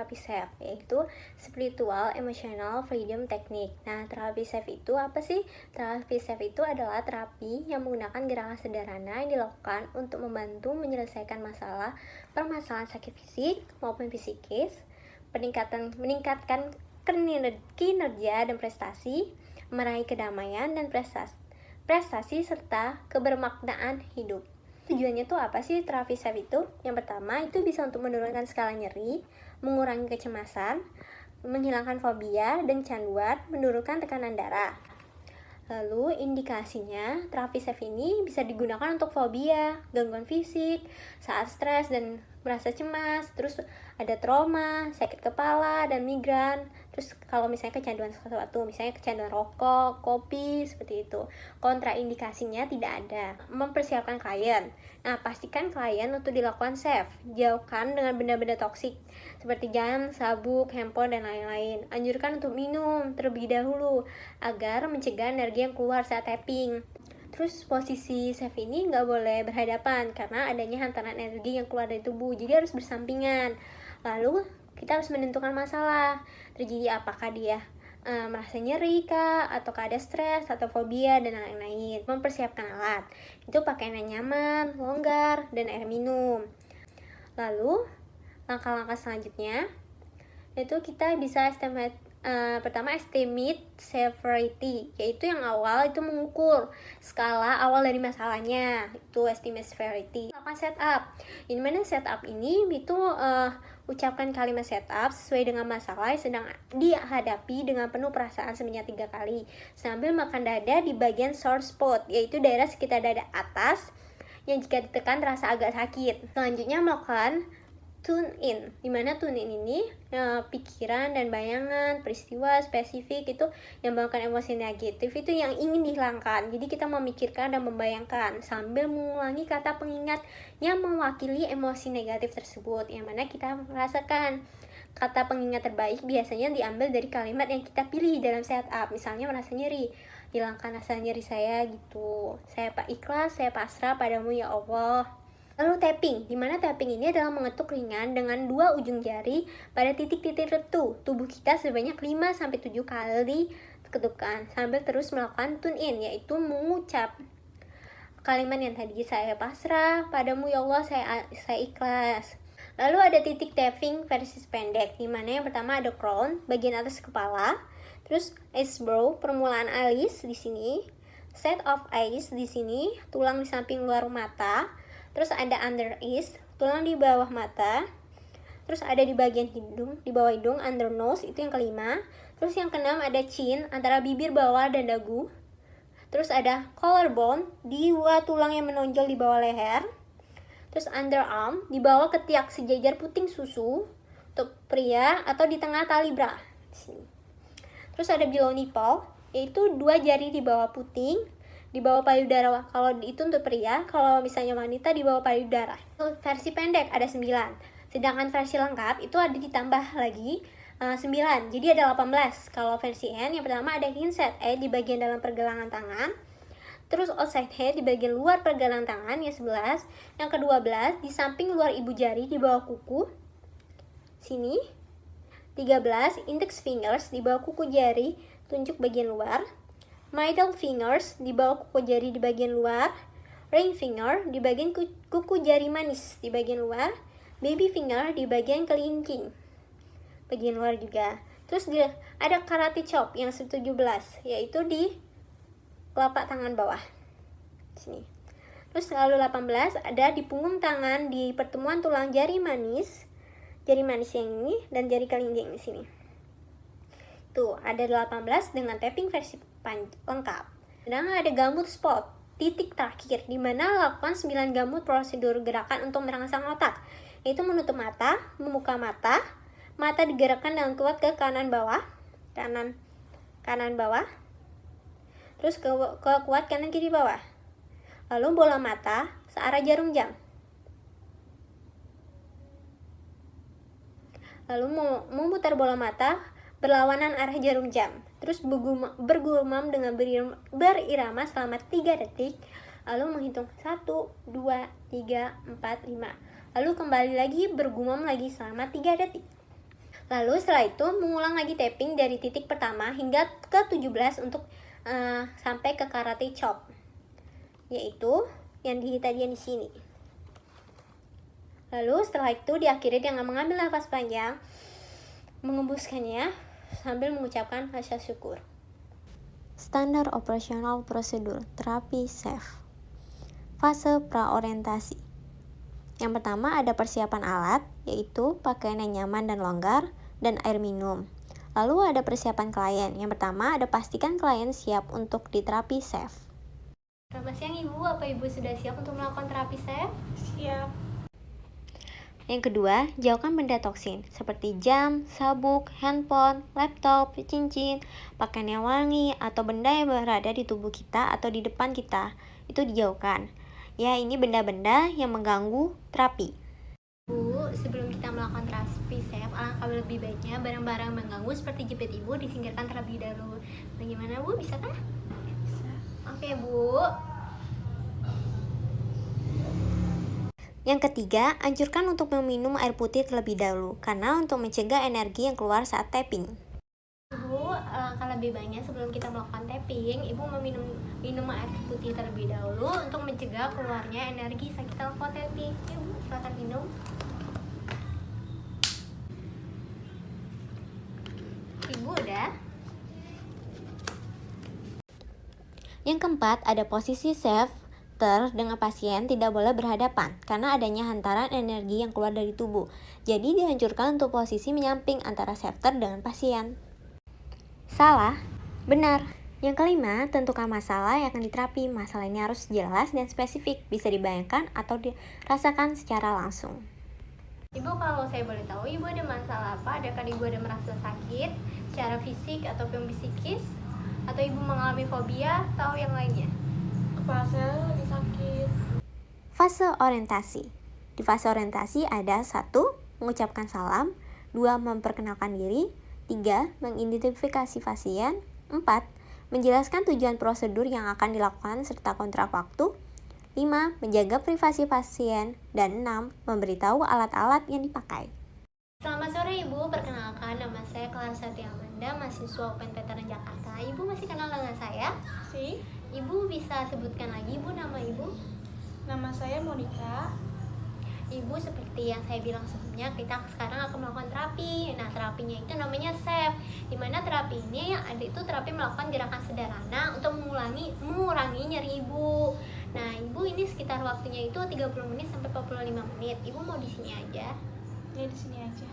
terapi SAFE, yaitu Spiritual Emotional Freedom Technique. Nah, terapi SAFE itu apa sih? Terapi SAFE itu adalah terapi yang menggunakan gerakan sederhana yang dilakukan untuk membantu menyelesaikan permasalahan sakit fisik maupun psikis, meningkatkan kinerja dan prestasi, meraih kedamaian dan prestasi serta kebermaknaan hidup. Tujuannya tuh apa sih terapi SAFE itu? Yang pertama itu bisa untuk menurunkan skala nyeri, mengurangi kecemasan, menghilangkan fobia dan canduan, menurunkan tekanan darah. Lalu indikasinya terapi SAFE ini bisa digunakan untuk fobia, gangguan fisik, saat stres dan merasa cemas, terus ada trauma, sakit kepala dan migran. Terus kalau misalnya kecanduan sesuatu, misalnya kecanduan rokok, kopi, seperti itu. Kontraindikasinya tidak ada. Mempersiapkan klien. Nah, pastikan klien untuk dilakukan safe. Jauhkan dengan benda-benda toksik seperti jam, sabuk, handphone, dan lain-lain. Anjurkan untuk minum terlebih dahulu agar mencegah energi yang keluar saat tapping. Terus posisi SAFE ini nggak boleh berhadapan karena adanya hantaran energi yang keluar dari tubuh, jadi harus bersampingan. Lalu kita harus menentukan masalah, terjadi apakah dia merasa nyeri kah, ataukah ada stres atau fobia dan lain-lain. Mempersiapkan alat, itu pakaian yang nyaman, longgar, dan air minum. Lalu langkah-langkah selanjutnya itu kita bisa pertama estimate severity, yaitu yang awal itu mengukur skala awal dari masalahnya, itu estimate severity. Akan setup, ini mana setup ini itu ucapkan kalimat setup sesuai dengan masalah yang sedang dihadapi dengan penuh perasaan sebanyak 3 kali sambil makan dada di bagian sore spot, yaitu daerah sekitar dada atas yang jika ditekan terasa agak sakit. Selanjutnya melakukan tune in, dimana tune in ini pikiran dan bayangan peristiwa spesifik itu yang membawakan emosi negatif itu yang ingin dihilangkan. Jadi kita memikirkan dan membayangkan sambil mengulangi kata pengingat yang mewakili emosi negatif tersebut, yang mana kita merasakan. Kata pengingat terbaik biasanya diambil dari kalimat yang kita pilih dalam setup. Misalnya merasa nyeri, hilangkan rasa nyeri saya gitu. Saya ikhlas, saya pasrah padamu ya Allah. Lalu tapping, dimana tapping ini adalah mengetuk ringan dengan 2 ujung jari pada titik-titik tertentu tubuh kita sebanyak 5-7 kali ketukan sambil terus melakukan tune in, yaitu mengucap kalimat yang tadi, saya pasrah padamu ya Allah, saya ikhlas. Lalu ada titik tapping versi pendek, dimana yang pertama ada crown, bagian atas kepala, terus eyebrow, permulaan alis di sini, set of eyes di sini, tulang di samping luar mata. Terus ada under eyes, tulang di bawah mata. Terus ada di bagian hidung, di bawah hidung, under nose, itu yang kelima. Terus yang keenam ada chin, antara bibir bawah dan dagu. Terus ada collarbone, 2 tulang yang menonjol di bawah leher. Terus underarm, di bawah ketiak sejajar puting susu untuk pria, atau di tengah tali bra. Terus ada below nipple, yaitu 2 jari di bawah puting, di bawah payudara. Kalau itu untuk pria, kalau misalnya wanita di bawah payudara. Versi pendek ada 9, sedangkan versi lengkap itu ada ditambah lagi 9, jadi ada 18. Kalau versi N, yang pertama ada inside head di bagian dalam pergelangan tangan, terus outside head di bagian luar pergelangan tangan yang 11, yang ke-12 di samping luar ibu jari di bawah kuku sini, 13 index fingers di bawah kuku jari tunjuk bagian luar, middle fingers di bawah kuku jari di bagian luar, ring finger di bagian kuku jari manis di bagian luar, baby finger di bagian kelingking bagian luar juga. Terus ada karate chop yang 17, yaitu di telapak tangan bawah sini. Terus lalu 18 ada di punggung tangan di pertemuan tulang jari manis yang ini dan jari kelingking di sini. Tuh, ada 18 dengan tapping versi lengkap. Sedangkan ada gambut spot, titik terakhir, di mana lakukan 9 gambut prosedur gerakan untuk merangsang otak, yaitu menutup mata, membuka mata, mata digerakkan dengan kuat ke kanan bawah, terus ke kuat kanan kiri bawah. Lalu bola mata searah jarum jam. Lalu memutar bola mata berlawanan arah jarum jam. Terus bergumam dengan berirama selama 3 detik. Lalu menghitung 1, 2, 3, 4, 5. Lalu kembali lagi bergumam lagi selama 3 detik. Lalu setelah itu mengulang lagi tapping dari titik pertama hingga ke 17 untuk sampai ke karate chop, yaitu yang di sini. Lalu setelah itu diakhiri dengan mengambil nafas panjang, mengembuskannya sambil mengucapkan rasa syukur. Standar operasional prosedur terapi SAFE. Fase praorientasi. Yang pertama ada persiapan alat, yaitu pakaian yang nyaman dan longgar, dan air minum. Lalu ada persiapan klien. Yang pertama ada pastikan klien siap untuk diterapi SAFE. Selamat siang Ibu, apa Ibu sudah siap untuk melakukan terapi SAFE? Siap. Yang kedua, jauhkan benda toksin seperti jam, sabuk, handphone, laptop, cincin, pakaian yang wangi, atau benda yang berada di tubuh kita atau di depan kita. Itu dijauhkan. Ya, ini benda-benda yang mengganggu terapi. Bu, sebelum kita melakukan terapi SAFE, alangkah lebih baiknya barang-barang mengganggu seperti jepit Ibu disingkirkan terlebih dahulu. Bagaimana Bu, bisa kah? Bisa. Oke Bu. Yang ketiga, anjurkan untuk meminum air putih terlebih dahulu, karena untuk mencegah energi yang keluar saat tapping. Ibu, alangkah lebih baiknya sebelum kita melakukan tapping, Ibu minum air putih terlebih dahulu untuk mencegah keluarnya energi saat kita melakukan tapping. Ibu, silakan minum. Ibu udah. Yang keempat, ada posisi SAFE dengan pasien tidak boleh berhadapan karena adanya hantaran energi yang keluar dari tubuh. Jadi dianjurkan untuk posisi menyamping antara safeter dengan pasien. Salah? Benar. Yang kelima, tentukan masalah yang akan diterapi. Masalah ini harus jelas dan spesifik, bisa dibayangkan atau dirasakan secara langsung. Ibu, kalau saya boleh tahu, Ibu ada masalah apa? Adakah Ibu ada merasa sakit secara fisik ataupun psikis? Atau Ibu mengalami fobia atau yang lainnya? Kepala saya lagi sakit. Fase orientasi. Di fase orientasi ada 1. Mengucapkan salam, 2. Memperkenalkan diri, 3. Mengidentifikasi pasien, 4. Menjelaskan tujuan prosedur yang akan dilakukan serta kontrak waktu, 5. Menjaga privasi pasien, dan 6. Memberitahu alat-alat yang dipakai. Selamat sore Ibu, perkenalkan nama saya Clara Satya Amanda, mahasiswa UPN Veteran Jakarta. Ibu masih kenal dengan saya? Si? Ibu bisa sebutkan lagi Ibu nama Ibu? Nama saya Monica. Ibu, seperti yang saya bilang sebelumnya, kita sekarang akan melakukan terapi. Nah, terapinya itu namanya SAFE, dimana terapi ini yang ada itu terapi melakukan gerakan sederhana untuk mengurangi nyeri Ibu. Nah, Ibu ini sekitar waktunya itu 30 menit sampai 45 menit. Ibu mau di sini aja? Ya, di sini aja.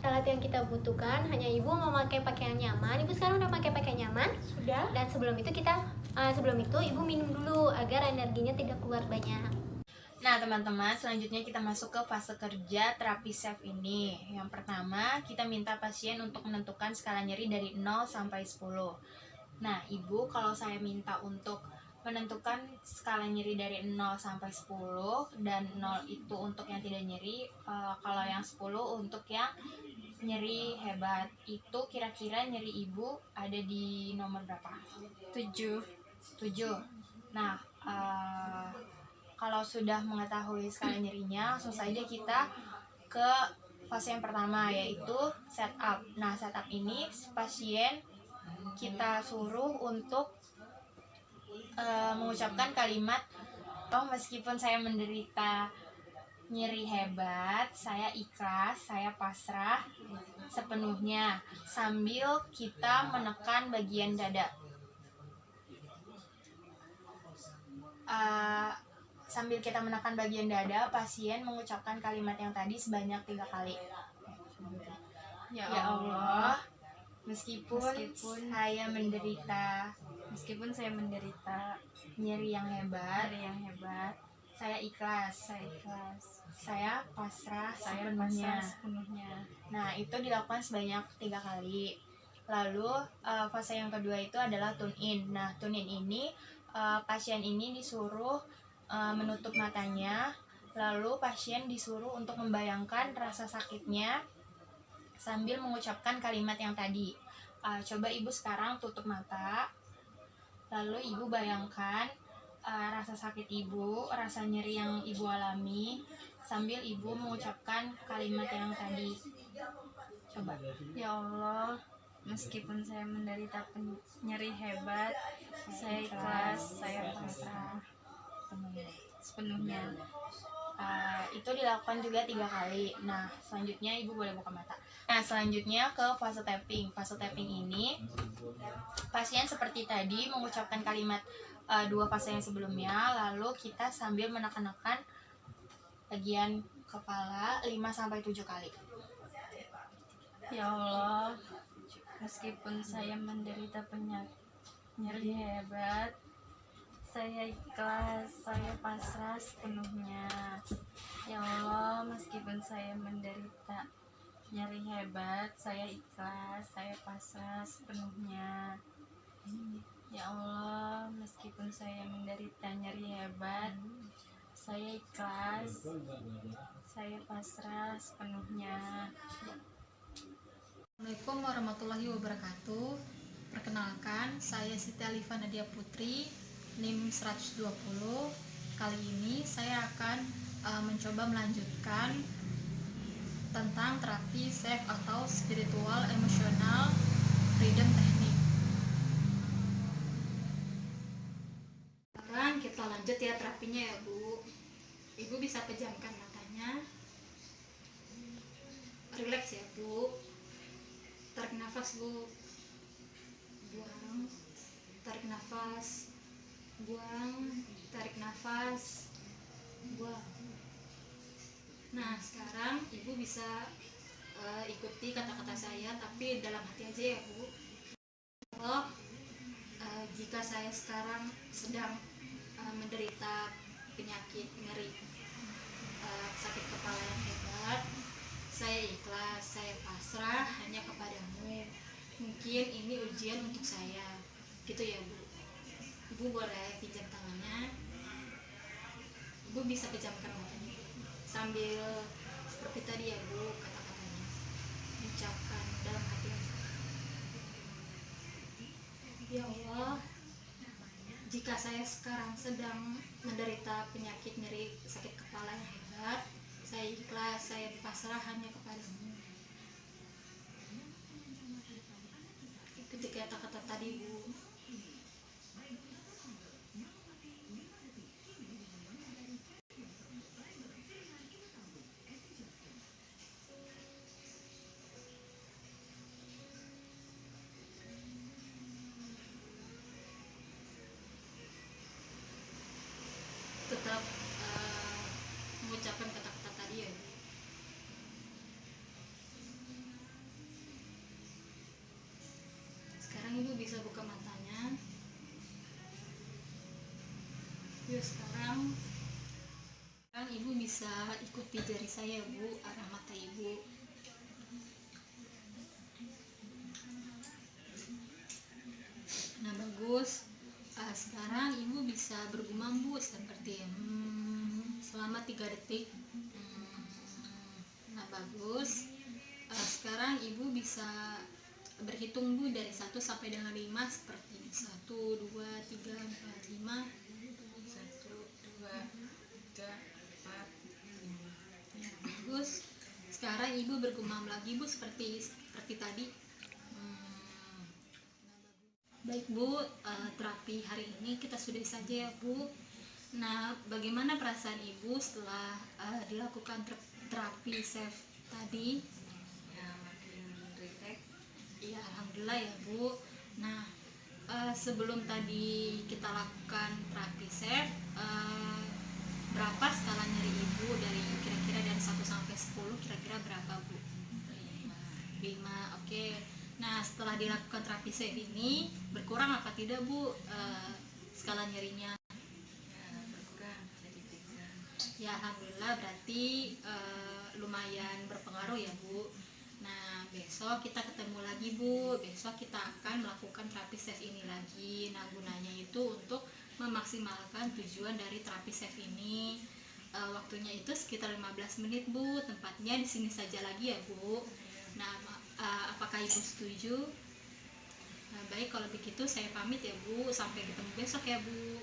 Alat yang kita butuhkan hanya Ibu memakai pakaian nyaman. Ibu sekarang udah pakai pakaian nyaman? Sudah. Dan sebelum itu Ibu minum dulu agar energinya tidak keluar banyak. Nah teman-teman, selanjutnya kita masuk ke fase kerja terapi SAFE ini. Yang pertama, kita minta pasien untuk menentukan skala nyeri dari 0 sampai 10. Nah Ibu, kalau saya minta untuk menentukan skala nyeri dari 0 sampai 10, dan 0 itu untuk yang tidak nyeri, kalau yang 10 untuk yang nyeri hebat. Itu kira-kira nyeri Ibu ada di nomor berapa? 7. Nah, kalau sudah mengetahui skala nyerinya, langsung saja kita ke fase yang pertama, yaitu setup. Nah, setup ini pasien kita suruh untuk mengucapkan kalimat, "Oh, meskipun saya menderita nyeri hebat, saya ikhlas, saya pasrah sepenuhnya," sambil kita menekan bagian dada. Sambil kita menekan bagian dada, pasien mengucapkan kalimat yang tadi sebanyak 3 kali. Ya Allah, meskipun saya menderita nyeri yang hebat, saya ikhlas, saya pasrah sepenuhnya. Nah, itu dilakukan sebanyak 3 kali. Lalu fase yang kedua itu adalah tune in. Nah, tune in ini pasien ini disuruh menutup matanya, lalu pasien disuruh untuk membayangkan rasa sakitnya sambil mengucapkan kalimat yang tadi. Coba Ibu sekarang tutup mata, lalu Ibu bayangkan rasa sakit Ibu, rasa nyeri yang Ibu alami, sambil Ibu mengucapkan kalimat yang tadi. Coba. Ya Allah, meskipun saya menderita nyeri hebat, saya ikhlas, saya pasrah sepenuhnya. Itu dilakukan juga 3 kali. Nah, selanjutnya ibu boleh buka mata. Nah, selanjutnya ke fase tapping. Fase tapping ini pasien seperti tadi mengucapkan kalimat 2 fase yang sebelumnya, lalu kita sambil menekan-nekan bagian kepala 5-7 kali. Ya Allah, meskipun saya menderita nyeri hebat, saya ikhlas, saya pasrah sepenuhnya. Ya Allah, meskipun saya menderita nyeri hebat, saya ikhlas, saya pasrah sepenuhnya. Ya Allah, meskipun saya menderita nyeri hebat, saya ikhlas, saya pasrah sepenuhnya. Assalamualaikum warahmatullahi wabarakatuh. Perkenalkan, saya Siti Alifa Nadia Putri, NIM 120. Kali ini saya akan mencoba melanjutkan tentang terapi SEF atau spiritual emotional freedom technique. Sekarang kita lanjut ya terapinya ya Bu. Ibu bisa pejamkan matanya. Relax ya Bu. Tarik nafas Bu, buang, tarik nafas, buang, tarik nafas, buang. Nah sekarang ibu bisa ikuti kata-kata saya tapi dalam hati aja ya Bu. Oh, jika saya sekarang sedang menderita penyakit nyeri sakit kepala yang hebat, saya ikhlas, saya pasrah hanya kepadamu. Mungkin ini ujian untuk saya. Gitu ya Bu. Ibu boleh pinjam tangannya. Ibu bisa pejamkan matanya sambil seperti tadi ya Bu, kata-katanya ucapkan dalam hati. Ya Allah, jika saya sekarang sedang menderita penyakit nyeri sakit kepala yang hebat, saya ikhlas, saya pasrah hanya kepadamu. Ikuti kata-kata tadi Bu. Tetap mengucapkan kata-kata tadi ya Bu. Sekarang Ibu bisa buka matanya. Yuk sekarang Ibu bisa ikuti jari saya Bu, arah mata Ibu. Nah bagus. Sekarang Ibu bisa bergumam Bu seperti selama 3 detik. Nah bagus. Sekarang Ibu bisa berhitung Bu dari 1 sampai dengan 5 seperti 1, 2, 3, 4, 5. 1, 2, 3, 4, 5. Bagus. Sekarang Ibu bergumam lagi Bu seperti tadi. Baik Bu, terapi hari ini kita sudahi saja ya Bu. Nah, bagaimana perasaan Ibu setelah dilakukan terapi SEF tadi? Ya, makin rileks. Ya, alhamdulillah ya Bu. Nah, sebelum tadi kita lakukan terapi SEF, berapa skala nyeri Ibu dari kira-kira dari 1 sampai 10 kira-kira berapa Bu? 5, oke. Nah setelah dilakukan terapi SEF ini berkurang apa tidak Bu skala nyerinya? Ya, berkurang jadi 3. Ya alhamdulillah berarti lumayan berpengaruh ya Bu. Nah besok kita ketemu lagi Bu. Besok kita akan melakukan terapi SEF ini lagi. Nah gunanya itu untuk memaksimalkan tujuan dari terapi SEF ini. Waktunya itu sekitar 15 menit Bu. Tempatnya di sini saja lagi ya Bu. Nah apakah Ibu setuju? Nah, baik kalau begitu saya pamit ya Bu. Sampai ketemu besok ya Bu.